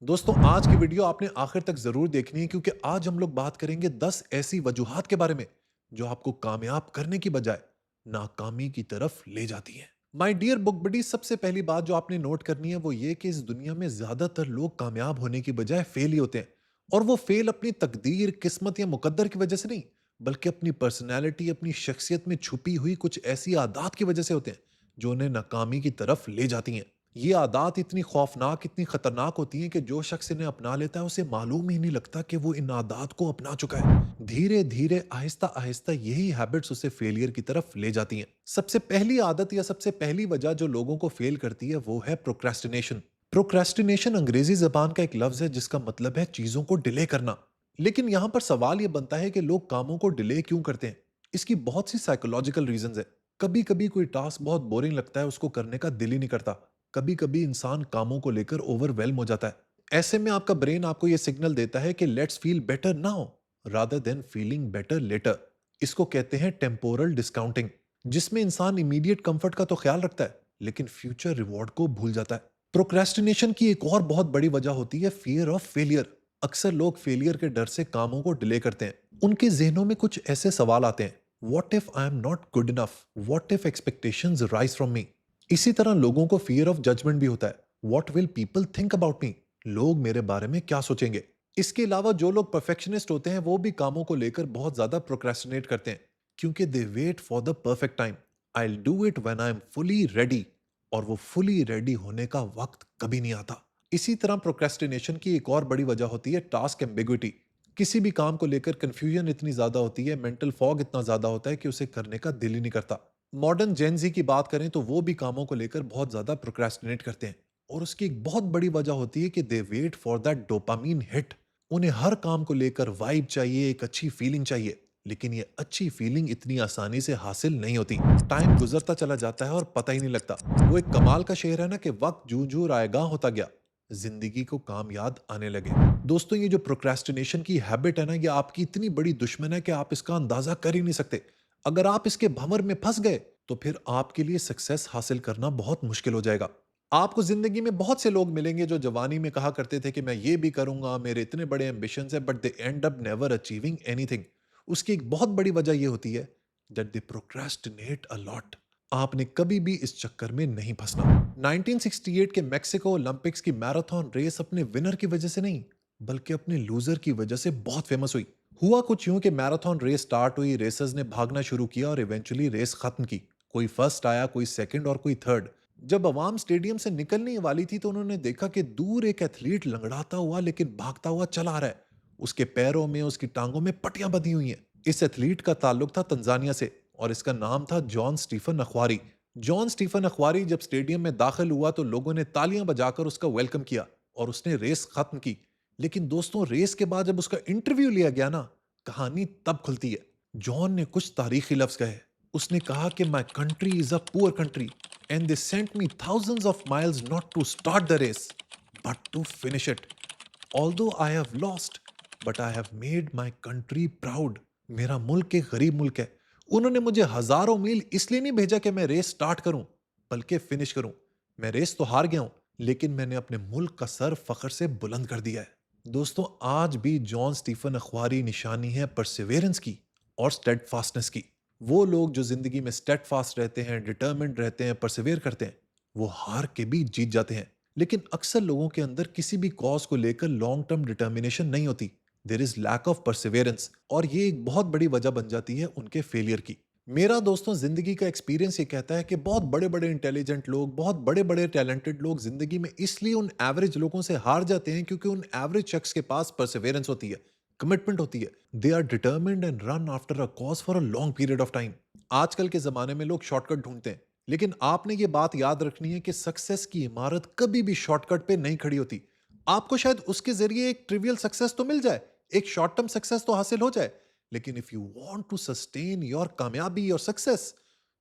दोस्तों आज की वीडियो आपने आखिर तक जरूर देखनी है क्योंकि आज हम लोग बात करेंगे 10 ऐसी वजूहात के बारे में जो आपको कामयाब करने की बजाय नाकामी की तरफ ले जाती हैं। माय डियर बुक बडी, सबसे पहली बात जो आपने नोट करनी है वो ये कि इस दुनिया में ज्यादातर लोग कामयाब होने की बजाय फेल ही होते हैं। और वो फेल अपनी तकदीर, किस्मत या मुकद्दर की वजह से नहीं, बल्कि अपनी पर्सनैलिटी, अपनी शख्सियत में छुपी हुई कुछ ऐसी आदत की वजह से होते हैं जो उन्हें नाकामी की तरफ ले जाती हैं। ये आदत इतनी खौफनाक, इतनी खतरनाक होती हैं कि जो शख्स इन्हें अपना लेता है उसे मालूम ही नहीं लगता कि वो इन आदत को अपना चुका है। धीरे धीरे, आहिस्ता आहिस्ता यही हैबिट्स उसे फेलियर की तरफ ले जाती हैं। सबसे पहली आदत या सबसे पहली वजह जो लोगों को फेल करती है वो है प्रोक्रेस्टिनेशन। प्रोक्रेस्टिनेशन अंग्रेजी जबान का एक लफ्ज है जिसका मतलब है चीजों को डिले करना। लेकिन यहां पर सवाल यह बनता है कि लोग कामों को डिले क्यों करते हैं। इसकी बहुत सी साइकोलॉजिकल रीजंस है। कभी कभी कोई टास्क बहुत बोरिंग लगता है, उसको करने का दिल ही नहीं करता। कभी कभी इंसान कामों को लेकर ओवरवेल्म हो जाता है। ऐसे में आपका ब्रेन आपको यह सिग्नल देता है कि let's feel better now rather than feeling better later. इसको कहते हैं टेम्पोरल डिस्काउंटिंग, जिसमें इंसान इमीडिएट कंफर्ट का तो ख्याल रखता है लेकिन फ्यूचर रिवॉर्ड को भूल जाता है। प्रोक्रेस्टिनेशन की एक और बहुत बड़ी वजह होती है फियर ऑफ फेलियर। अक्सर लोग फेलियर के डर से कामों को डिले करते हैं। उनके जहनों में कुछ ऐसे सवाल आते हैं: what if I am not good enough, what if expectations rise from me. इसी तरह लोगों को फियर ऑफ जजमेंट भी होता है। What will people think about me, लोग मेरे बारे में क्या सोचेंगे। इसके अलावा जो लोग परफेक्शनिस्ट होते हैं वो भी कामों को लेकर बहुत ज्यादा प्रोक्रेस्टिनेट करते हैं, क्योंकि they wait for the perfect time. I will do it when I am fully ready. और वो फुली रेडी होने का वक्त कभी नहीं आता। इसी तरह प्रोक्रेस्टिनेशन की एक और बड़ी वजह होती है टास्क एम्बिग्विटी। किसी भी काम को लेकर कंफ्यूजन इतनी ज्यादा होती है, मेंटल फॉग इतना ज्यादा होता है कि उसे करने का दिल ही नहीं करता। मॉडर्न जेनजी की बात करें तो वो भी कामों को लेकर बहुत ज्यादा प्रोक्रेस्टिनेट करते हैं। और उसकी एक बहुत बड़ी वजह होती है कि they wait for that dopamine hit. उन्हें हर काम को लेकर वाइब चाहिए, एक अच्छी फीलिंग चाहिए। लेकिन ये अच्छी फीलिंग इतनी आसानी से हासिल नहीं होती। टाइम गुजरता चला जाता है और पता ही नहीं लगता। वो एक कमाल का शेर है ना कि वक्त जूं जूं रायगा होता गया, जिंदगी को काम याद आने लगे। दोस्तों, ये जो प्रोक्रेस्टिनेशन की हैबिट है ना, ये आपकी इतनी बड़ी दुश्मन है कि आप इसका अंदाजा कर ही नहीं सकते। अगर आप इसके भंवर में फंस गए तो फिर आपके लिए सक्सेस हासिल करना बहुत मुश्किल हो जाएगा। आपको जिंदगी में बहुत से लोग मिलेंगे जो जवानी में कहा करते थे कि मैं ये भी करूंगा, मेरे इतने बड़े एम्बिशंस है, but they and up never achieving anything. उसकी एक बहुत बड़ी वजह यह होती है that they procrastinate a lot. आपने कभी भी इस चक्कर में नहीं फंसना। 1968 के मैक्सिको ओलंपिक्स की मैराथन रेस अपने विनर की वजह से नहीं, बल्कि अपने लूजर की वजह से बहुत फेमस हुई। हुआ कुछ यूं कि मैराथन रेस स्टार्ट हुई, रेसर्स ने भागना शुरू किया और इवेंचुअली रेस खत्म की। कोई फर्स्ट आया, कोई सेकंड और कोई थर्ड। जब अवाम स्टेडियम से निकलने वाली थी तो उन्होंने देखा कि दूर एक एथलीट लंगड़ाता हुआ लेकिन भागता हुआ चला आ रहा है। उसके पैरों में, उसकी टांगों में पट्टियां बंधी हुई हैं। इस एथलीट का ताल्लुक था तंजानिया से और इसका नाम था जॉन स्टीफन अखवारी। जॉन स्टीफन अखवारी जब स्टेडियम में दाखिल हुआ तो लोगों ने तालियां बजाकर उसका वेलकम किया और उसने रेस खत्म की। लेकिन दोस्तों, रेस के बाद जब उसका इंटरव्यू लिया गया ना, कहानी तब खुलती है। जॉन ने कुछ तारीखी लफ्ज कहे। उसने कहा कि my country is a poor country and they sent me thousands of miles not to start the race but to finish it. Although I have lost but I have made my country proud. मेरा मुल्क एक गरीब मुल्क है। उन्होंने मुझे हजारों मील इसलिए नहीं भेजा कि मैं रेस स्टार्ट करूं, बल्कि फिनिश करूं। मैं रेस तो हार गया हूं, लेकिन मैंने अपने मुल्क का सर फख्र से बुलंद कर दिया है। दोस्तों, आज भी जॉन स्टीफन अखबारी निशानी है परसिवेरेंस की और स्टेडफास्टनेस की। वो लोग जो जिंदगी में स्टेडफास्ट रहते हैं, डिटर्मिन्ड रहते हैं, परसिवेयर करते हैं, वो हार के भी जीत जाते हैं। लेकिन अक्सर लोगों के अंदर किसी भी कॉज को लेकर लॉन्ग टर्म डिटर्मिनेशन नहीं होती। There is lack of perseverance, और ये एक बहुत बड़ी वजह बन जाती है उनके फेलियर की। मेरा दोस्तों जिंदगी का एक्सपीरियंस ये कहता है कि बहुत बड़े बड़े इंटेलिजेंट लोग, बहुत बड़े बड़े टैलेंटेड लोग जिंदगी में इसलिए उन एवरेज लोगों से हार जाते हैं क्योंकि उन एवरेज शख्स के पास परसिवेरेंस होती है, कमिटमेंट होती है। They are determined and run after a cause for a long period of time. आजकल के जमाने में लोग शॉर्टकट ढूंढते हैं, लेकिन आपने ये बात याद रखनी है कि सक्सेस की इमारत कभी भी शॉर्टकट पे नहीं खड़ी होती। आपको शायद उसके जरिए एक ट्रिवियल सक्सेस तो मिल जाए, एक शॉर्ट टर्म सक्सेस तो हासिल हो जाए, लेकिन if you want to sustain your कामयाबी, योर सक्सेस,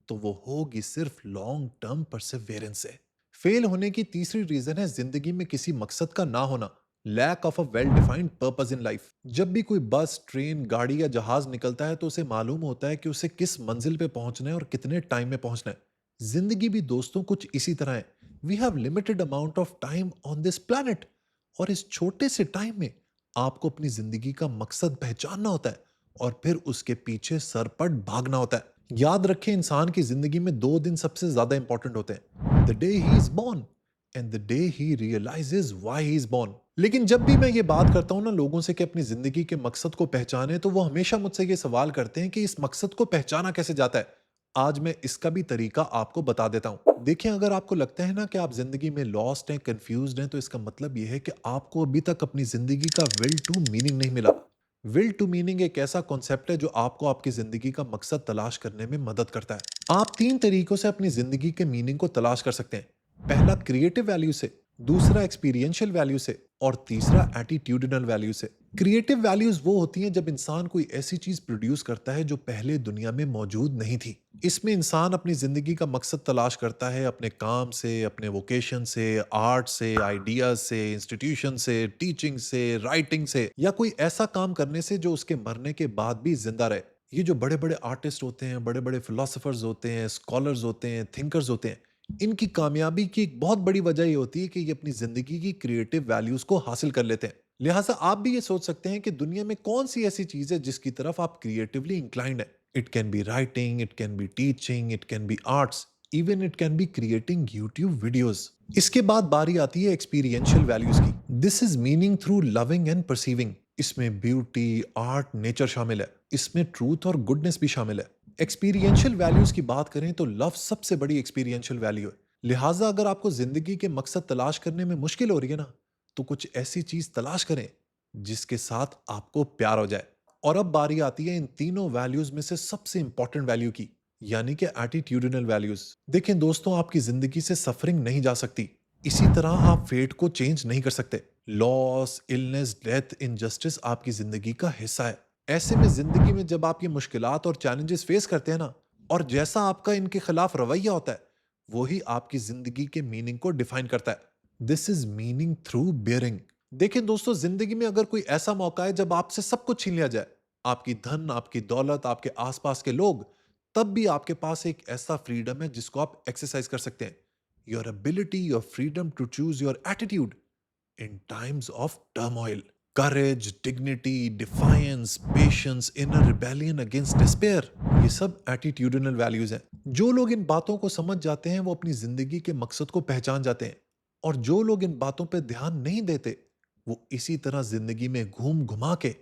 तो वो होगी सिर्फ लॉन्ग टर्म परसिवेरेंस से। फेल होने की तीसरी रीजन है जिंदगी में किसी मकसद का ना होना, lack of a well defined purpose in life. जब भी कोई बस, ट्रेन, गाड़ी या जहाज निकलता है तो उसे मालूम होता है कि उसे किस मंजिल पे पहुंचना है और कितने टाइम में पहुंचना है। जिंदगी भी दोस्तों कुछ इसी तरह है। We have limited amount of time on this planet और इस छोटे से टाइम में आपको अपनी जिंदगी का मकसद पहचानना होता है और फिर उसके पीछे सरपट भागना होता है। याद रखें, इंसान की जिंदगी में 2 दिन सबसे ज्यादा इंपॉर्टेंट होते हैं, the day he is born and the day he realizes why he is born. लेकिन जब भी मैं ये बात करता हूं ना लोगों से कि अपनी जिंदगी के मकसद को पहचाने, तो वो हमेशा मुझसे ये सवाल करते हैं कि इस मकसद को पहचाना कैसे जाता है। आज मैं इसका भी तरीका आपको बता देता हूं। देखिए, अगर आपको लगता है ना कि आप जिंदगी में लॉस्ट हैं, कंफ्यूज्ड हैं, तो इसका मतलब यह है कि आपको अभी तक अपनी जिंदगी का विल टू मीनिंग नहीं मिला। विल टू मीनिंग एक ऐसा कॉन्सेप्ट है जो आपको आपकी जिंदगी का मकसद तलाश करने में मदद करता है। आप 3 तरीकों से अपनी जिंदगी के मीनिंग को तलाश कर सकते हैं। पहला क्रिएटिव वैल्यू से, दूसरा एक्सपीरियंशियल वैल्यू से और तीसरा एटीट्यूडिनल वैल्यू से। क्रिएटिव वैल्यूज वो होती हैं जब इंसान कोई ऐसी चीज प्रोड्यूस करता है जो पहले दुनिया में मौजूद नहीं थी। इसमें इंसान अपनी जिंदगी का मकसद तलाश करता है अपने काम से, अपने वोकेशन से, आर्ट से, आइडियाज से, इंस्टीट्यूशन से, टीचिंग से, राइटिंग से, या कोई ऐसा काम करने से जो उसके मरने के बाद भी जिंदा रहे। ये जो बड़े बड़े आर्टिस्ट होते हैं, बड़े बड़े फिलोसफर्स होते हैं, स्कॉलर्स होते हैं, थिंकर्स होते हैं, इनकी कामयाबी की एक बहुत बड़ी वजह ये होती है कि ये अपनी जिंदगी की क्रिएटिव वैल्यूज को हासिल कर लेते हैं। लिहाजा आप भी ये सोच सकते हैं कि दुनिया में कौन सी ऐसी चीज है जिसकी तरफ आप क्रिएटिवली इंक्लाइंड है। It can be writing, it can be teaching, it can be arts, even it can be creating YouTube videos. इसके बाद बारी आती है एक्सपीरियंशियल वैल्यूज की। This is meaning through loving and perceiving. इसमें ब्यूटी, आर्ट, नेचर शामिल है। इसमें ट्रूथ और गुडनेस भी शामिल है। एक्सपीरियंशियल वैल्यूज की बात करें तो लव सबसे बड़ी एक्सपीरियंशियल वैल्यू है। लिहाजा अगर आपको जिंदगी के मकसद तलाश करने में मुश्किल हो रही है ना, तो कुछ ऐसी चीज तलाश करें जिसके साथ आपको प्यार हो जाए। और अब बारी आती है इन तीनों वैल्यूज में से सबसे इंपॉर्टेंट वैल्यू की, यानी कि एटीट्यूडिनल वैल्यूज। देखें दोस्तों, आपकी जिंदगी से सफरिंग नहीं जा सकती। इसी तरह आप फेट को चेंज नहीं कर सकते। लॉस, इलनेस, डेथ, इनजस्टिस आपकी जिंदगी का हिस्सा है। ऐसे में जिंदगी में जब आप ये मुश्किलात और चैलेंजेस फेस करते हैं ना, और जैसा आपका इनके खिलाफ रवैया होता है, वही आपकी जिंदगी के मीनिंग को डिफाइन करता है। This is meaning through bearing. देखिए दोस्तों, जिंदगी में अगर कोई ऐसा मौका है जब आपसे सब कुछ छीन लिया जाए, आपकी धन, आपकी दौलत, आपके आसपास के लोग, तब भी आपके पास एक ऐसा फ्रीडम है जिसको आप एक्सरसाइज कर सकते हैं। Your ability, your freedom to choose your attitude in times of turmoil. Courage, dignity, defiance, patience, inner rebellion against despair, ये सब एटीट्यूडिनल वैल्यूज हैं। जो लोग इन बातों को समझ जाते हैं वो अपनी जिंदगी के मकसद को पहचान जाते हैं, और जो लोग इन बातों पर ध्यान नहीं देते वो इसी तरह जिंदगी में घूम घुमा के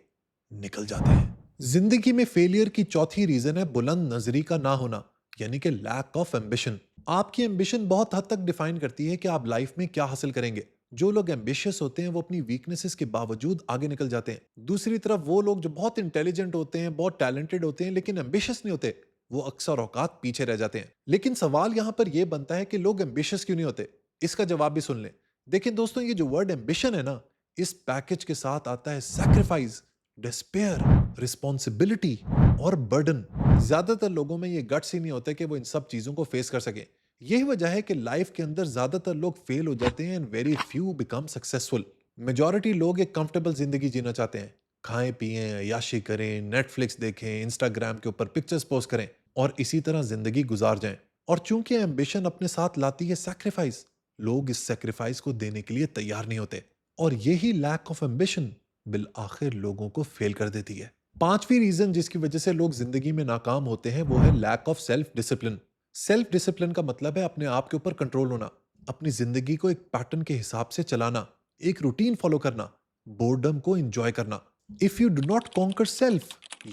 निकल जाते हैं। जिंदगी में फेलियर की चौथी रीजन है बुलंद नजरी का ना होना, यानी कि लैक ऑफ एम्बिशन। आपकी एम्बिशन बहुत हद तक डिफाइन करती है कि आप लाइफ में क्या हासिल करेंगे। जो लोग एम्बिशियस होते हैं वो अपनी वीकनेसेस के बावजूद आगे निकल जाते हैं। दूसरी तरफ वो लोग जो बहुत इंटेलिजेंट होते हैं, बहुत टैलेंटेड होते हैं, लेकिन एम्बिशियस नहीं होते, वो अक्सर औकात पीछे रह जाते हैं। लेकिन सवाल यहां पर यह बनता है कि लोग एम्बिशियस क्यों नहीं होते। इसका जवाब भी सुन लें। देखिए दोस्तों, ये जो वर्ड एम्बिशन है ना, इस पैकेज के साथ आता है सैक्रिफाइस, डिस्पेयर, रिस्पॉन्सिबिलिटी और बर्डन। ज्यादातर लोगों में ये गट्स ही नहीं होते कि वो इन सब चीजों को फेस कर सके। यही वजह है कि लाइफ के अंदर ज्यादातर लोग फेल हो जाते हैं and very few become successful. Majority लोग एक कंफर्टेबल जिंदगी जीना चाहते हैं। खाएं, पिएं, अय्याशी करें, नेटफ्लिक्स देखें, इंस्टाग्राम के ऊपर पिक्चर्स पोस्ट करें और इसी तरह जिंदगी गुजार जाएं। और चूंकि एम्बिशन अपने साथ लाती है सैक्रिफाइस, लोग इस सैक्रिफाइस को देने के लिए तैयार नहीं होते, और यही लैक ऑफ एम्बिशन बिल आखिर लोगों को फेल कर देती है। पांचवी रीजन जिसकी वजह से लोग जिंदगी में नाकाम होते हैं वो है lack of self discipline. Self discipline का मतलब है अपने आप के ऊपर कंट्रोल होना, अपनी जिंदगी को एक पैटर्न के हिसाब से चलाना, एक रूटीन फॉलो करना, बोर्डम को एंजॉय करना। If you do not conquer self,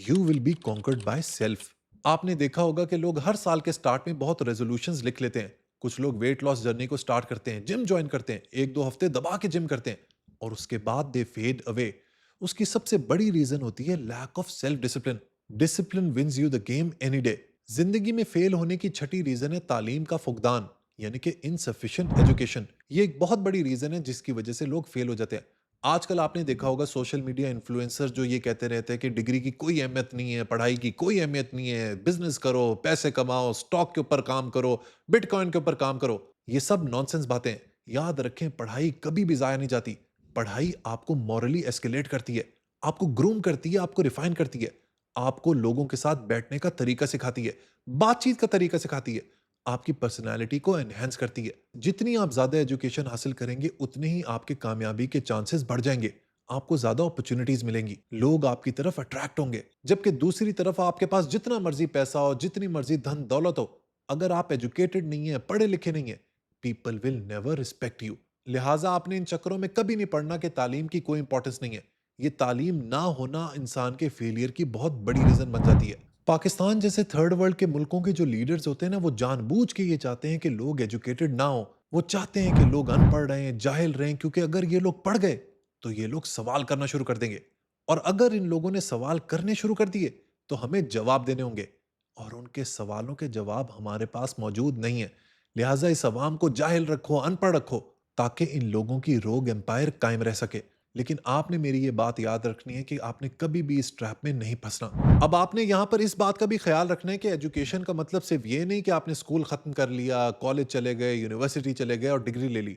you will be conquered by self. आपने देखा होगा कि लोग हर साल के स्टार्ट में बहुत रेजोल्यूशंस लिख लेते हैं। कुछ लोग वेट लॉस जर्नी को स्टार्ट करते हैं, जिम ज्वाइन करते हैं, 1-2 हफ्ते दबा के जिम करते हैं, और उसके बाद दे फेड अवे। उसकी सबसे बड़ी रीजन होती है lack of self discipline. Discipline wins you the game any day. जिंदगी में फेल होने की छठी रीजन है तालीम का फुकदान, यानी कि इनसफिशिएंट एजुकेशन। ये एक बहुत बड़ी रीजन है जिसकी वजह से लोग फेल हो जाते हैं। आजकल आपने देखा होगा सोशल मीडिया इन्फ्लुएंसर जो ये कहते रहते हैं कि डिग्री की कोई अहमियत नहीं है, पढ़ाई की कोई अहमियत नहीं है, बिजनेस करो, पैसे कमाओ, स्टॉक के ऊपर काम करो, बिटकॉइन के ऊपर काम करो। ये सब नॉनसेंस बातें हैं। याद रखें, पढ़ाई कभी भी जाया नहीं जाती। पढ़ाई आपको मॉरली एस्केलेट करती है, आपको ग्रूम करती है, आपको रिफाइन करती है, आपको लोगों के साथ बैठने का तरीका सिखाती है, बातचीत का तरीका सिखाती है, आपकी पर्सनैलिटी को एनहेंस करती है। जितनी आप ज़्यादा एजुकेशन हासिल करेंगे, उतने ही आपके कामयाबी के चांसेस बढ़ जाएंगे। आपको ज़्यादा अपॉर्चुनिटीज़ मिलेंगी, लोग आपकी तरफ अट्रैक्ट होंगे। जबकि दूसरी तरफ आपके पास जितना मर्ज़ी पैसा हो, जितनी मर्ज़ी धन दौलत हो, अगर आप एजुकेटेड नहीं हैं, पढ़े लिखे नहीं हैं, people will never respect you. लिहाजा आपने इन चक्करों में कभी नहीं पढ़ना कि तालीम की कोई इंपॉर्टेंस नहीं है। ये तालीम ना होना इंसान के फेलियर की बहुत बड़ी रीज़न बन जाती है। पाकिस्तान जैसे थर्ड वर्ल्ड के मुल्कों के जो लीडर्स होते हैं ना, वो जानबूझ के ये चाहते हैं कि लोग एजुकेटेड ना हो। वो चाहते हैं कि लोग अनपढ़ रहें, जाहिल रहें, क्योंकि अगर ये लोग पढ़ गए तो ये लोग सवाल करना शुरू कर देंगे। और अगर इन लोगों ने सवाल करने शुरू कर दिए तो हमें जवाब देने होंगे, और उनके सवालों के जवाब हमारे पास मौजूद नहीं है। लिहाजा इस अवाम को जाहिल रखो, अनपढ़ रखो, ताकि इन लोगों की रोग एम्पायर कायम रह सके। लेकिन आपने मेरी ये बात याद रखनी है कि आपने कभी भी इस ट्रैप में नहीं फंसना। अब आपने यहाँ पर इस बात का भी ख्याल रखना है कि एजुकेशन का मतलब सिर्फ ये नहीं कि आपने स्कूल खत्म कर लिया, कॉलेज चले गए, यूनिवर्सिटी चले गए और डिग्री ले ली।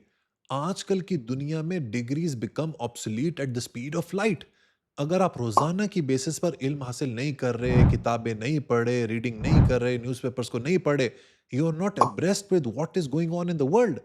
आजकल की दुनिया में degrees become obsolete at the speed of light. अगर आप रोजाना की बेसिस पर इल्म हासिल नहीं कर रहे, किताबें नहीं पढ़े, रीडिंग नहीं कर रहे, न्यूज़पेपर्स को नहीं पढ़े, you are not abreast with what is going on in the world,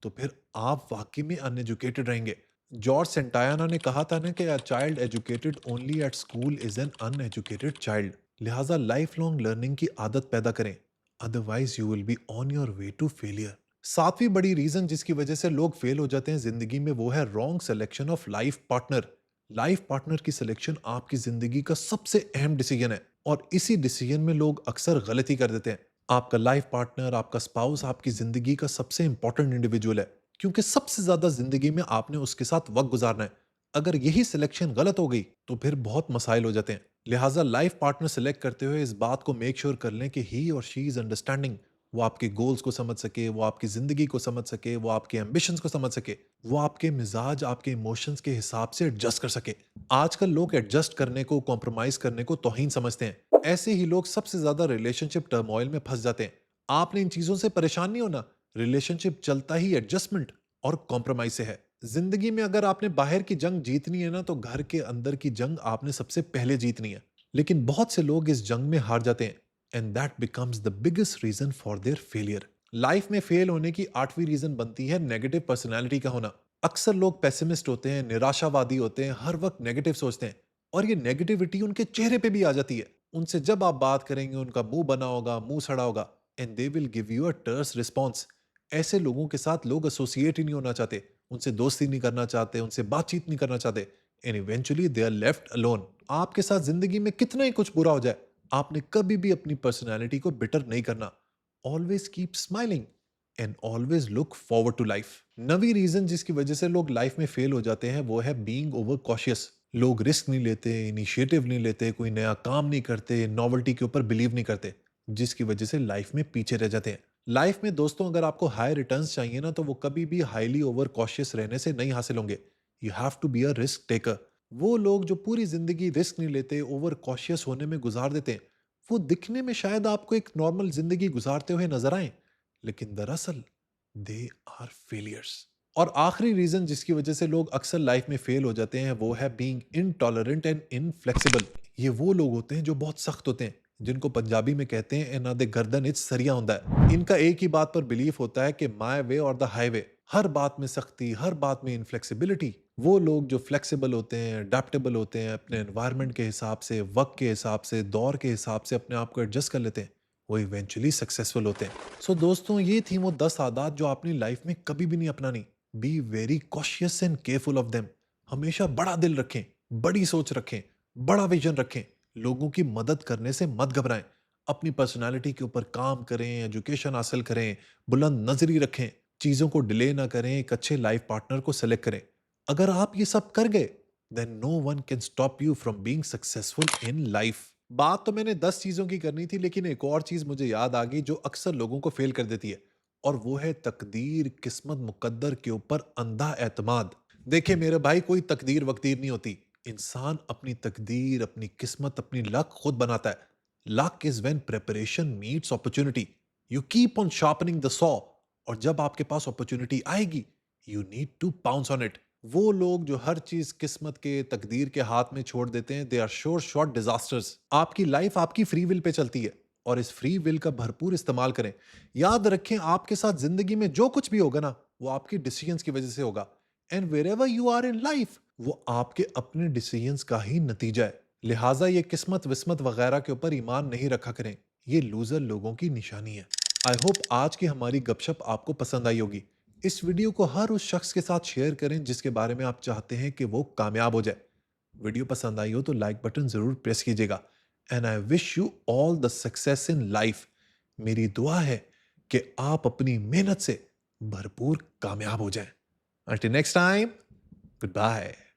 तो फिर आप वाकई में अनएजुकेटेड रहेंगे। जॉर्ज सेंटायाना ने कहा था ना कि a child educated only at school is an uneducated child. लिहाजा लाइफ लॉन्ग लर्निंग की आदत पैदा करें, otherwise you will be on your way to failure. सातवीं बड़ी रीजन जिसकी वजह से लोग फेल हो जाते हैं जिंदगी में, वो है wrong selection of life partner. Life partner की सिलेक्शन आपकी जिंदगी का सबसे अहम डिसीजन है, और इसी डिसीजन में लोग अक्सर गलती कर देते हैं। आपका लाइफ पार्टनर, आपका स्पाउस आपकी जिंदगी का सबसे इंपॉर्टेंट इंडिविजुअल है, क्योंकि सबसे ज्यादा जिंदगी में आपने उसके साथ वक्त गुजारना है। अगर यही सिलेक्शन गलत हो गई तो फिर बहुत मसाइल हो जाते हैं। लिहाजा लाइफ पार्टनर सिलेक्ट करते हुए इस बात को मेक श्योर कर लें कि ही और शी इज अंडरस्टैंडिंग। वो आपके गोल्स को समझ सके, वो आपकी जिंदगी को समझ सके, वो आपके एम्बिशंस को समझ सके, वो आपके मिजाज, आपके इमोशंस के हिसाब से एडजस्ट कर सके। आजकल लोग एडजस्ट करने को, कॉम्प्रोमाइज करने को तौहीन समझते हैं। ऐसे ही लोग सबसे ज्यादा रिलेशनशिप टर्मोइल में फंस जाते हैं। आपने इन चीजों से परेशान नहीं होना। रिलेशनशिप चलता ही एडजस्टमेंट और कॉम्प्रोमाइज से है। जिंदगी में अगर आपने बाहर की जंग जीतनी है ना, तो घर के अंदर की जंग आपने सबसे पहले जीतनी है। लेकिन बहुत से लोग इस जंग में हार जाते हैं, and that becomes the biggest reason for their failure. Life में फेल होने की आठवीं रीजन बनती है नेगेटिव पर्सनैलिटी का होना। अक्सर लोग पेसिमिस्ट होते हैं, निराशावादी होते हैं, हर वक्त नेगेटिव सोचते हैं, और ये नेगेटिविटी उनके चेहरे पे भी आ जाती है। उनसे जब आप बात करेंगे, उनका मुंह बना होगा, मुंह सड़ा होगा, and they will give you a terse response. ऐसे लोगों के साथ लोग एसोसिएट ही नहीं होना चाहते, उनसे दोस्ती नहीं करना चाहते, उनसे बातचीत नहीं करना चाहते, and eventually they are left alone. आपके साथ जिंदगी में कितना ही कुछ बुरा हो जाए, आपने कभी भी अपनी पर्सनैलिटी को बिटर नहीं करना। Always keep smiling and always look forward to life. नवी रीजन जिसकी वजह से लोग लाइफ में फेल हो जाते हैं, वो है बीइंग ओवर कॉशियस। लोग रिस्क नहीं लेते, इनिशिएटिव नहीं लेते, कोई नया काम नहीं करते, नॉवेल्टी के ऊपर बिलीव नहीं करते, जिसकी वजह से लाइफ में पीछे रह जाते हैं। लाइफ में दोस्तों, अगर आपको हाई रिटर्न्स चाहिए ना, तो वो कभी भी हाईली ओवर कॉशियस रहने से नहीं हासिल होंगे। You have to be a risk taker. वो लोग जो पूरी जिंदगी रिस्क नहीं लेते, ओवर कॉशियस होने में गुजार देते हैं, वो दिखने में शायद आपको एक नॉर्मल जिंदगी गुजारते हुए नजर आए, लेकिन दरअसल दे आर फेलियर्स। और आखिरी रीजन जिसकी वजह से लोग अक्सर लाइफ में फेल हो जाते हैं, वो है बीइंग इनटॉलरेंट एंड इनफ्लेक्सिबल। ये वो लोग होते हैं जो बहुत सख्त होते हैं, जिनको पंजाबी में कहते हैं एना दे गर्दन इच सरिया होता है। इनका एक ही बात पर बिलीफ होता है कि माय वे और द हाईवे। हर बात में सख्ती, हर बात में इनफ्लेक्सिबिलिटी। वो लोग जो फ्लेक्सिबल होते हैं, अडेप्टेबल होते हैं, अपने एनवायरनमेंट के हिसाब से, वक्त के हिसाब से, दौर के हिसाब से अपने आप को एडजस्ट कर लेते हैं, वो इवेंचुअली सक्सेसफुल होते हैं। सो दोस्तों, ये थी वो 10 आदत जो अपनी लाइफ में कभी भी नहीं अपनानी। Be very cautious and careful of them. हमेशा बड़ा दिल रखें, बड़ी सोच रखें, बड़ा विजन रखें। लोगों की मदद करने से मत घबराएं। अपनी पर्सनालिटी के ऊपर काम करें, एजुकेशन हासिल करें, बुलंद नजरी रखें, चीजों को डिले ना करें, एक अच्छे लाइफ पार्टनर को सेलेक्ट करें। अगर आप ये सब कर गए, then no one can stop you from being successful in life. बात तो मैंने 10 चीजों की करनी थी, लेकिन एक और चीज मुझे याद आ गई जो अक्सर लोगों को फेल कर देती है, और वो है तकदीर, किस्मत, मुकद्दर के ऊपर अंधा एतमाद। देखिए मेरे भाई, कोई तकदीर वकदीर नहीं होती। इंसान अपनी तकदीर, अपनी किस्मत, अपनी लक खुद बनाता है। Luck is when preparation meets opportunity. You keep on sharpening the saw, और जब आपके पास अपॉर्चुनिटी आएगी, you need to pounce on it. वो लोग जो हर चीज किस्मत के, तकदीर के हाथ में छोड़ देते हैं, they are sure shot disasters. आपकी लाइफ आपकी फ्री विल पे चलती है, और इस फ्री विल का भरपूर इस्तेमाल करें। याद रखें, आपके साथ जिंदगी में जो कुछ भी होगा ना, वो आपकी डिसीजंस की वजह से होगा। And wherever you are in life, वो आपके अपने डिसीजंस का ही नतीजा है। लिहाजा ये किस्मत विस्मत वगैरह के ऊपर ईमान नहीं रखा करें, ये लूजर लोगों की निशानी है। आई होप आज की हमारी गपशप आपको पसंद आई होगी। इस वीडियो को हर उस शख्स के साथ शेयर करें जिसके बारे में आप चाहते हैं कि वो कामयाब हो जाए। वीडियो पसंद आई हो तो लाइक बटन जरूर प्रेस कीजिएगा। And I wish you all the success in life. मेरी दुआ है कि आप अपनी मेहनत से भरपूर कामयाब हो जाएं। Until next time, goodbye.